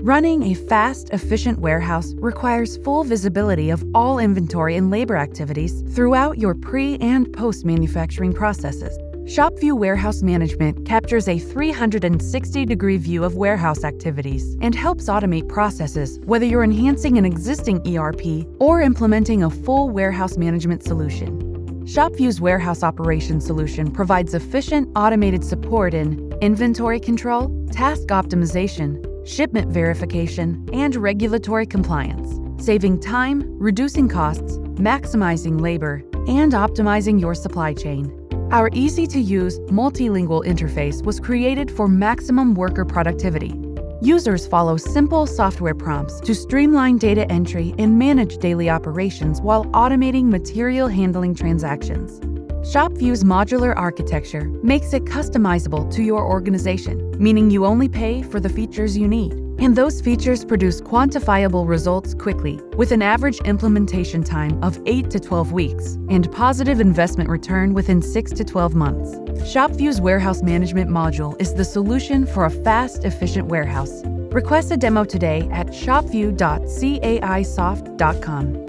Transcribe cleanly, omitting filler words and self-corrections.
Running a fast, efficient warehouse requires full visibility of all inventory and labor activities throughout your pre- and post-manufacturing processes. ShopVue Warehouse Management captures a 360-degree view of warehouse activities and helps automate processes, whether you're enhancing an existing ERP or implementing a full warehouse management solution. ShopVue's warehouse operations solution provides efficient, automated support in inventory control, task optimization, shipment verification, and regulatory compliance, saving time, reducing costs, maximizing labor, and optimizing your supply chain. Our easy-to-use, multilingual interface was created for maximum worker productivity. Users follow simple software prompts to streamline data entry and manage daily operations while automating material handling transactions. ShopVue's modular architecture makes it customizable to your organization, meaning you only pay for the features you need. And those features produce quantifiable results quickly, with an average implementation time of 8 to 12 weeks and positive investment return within 6 to 12 months. ShopVue's warehouse management module is the solution for a fast, efficient warehouse. Request a demo today at shopvue.caisoft.com.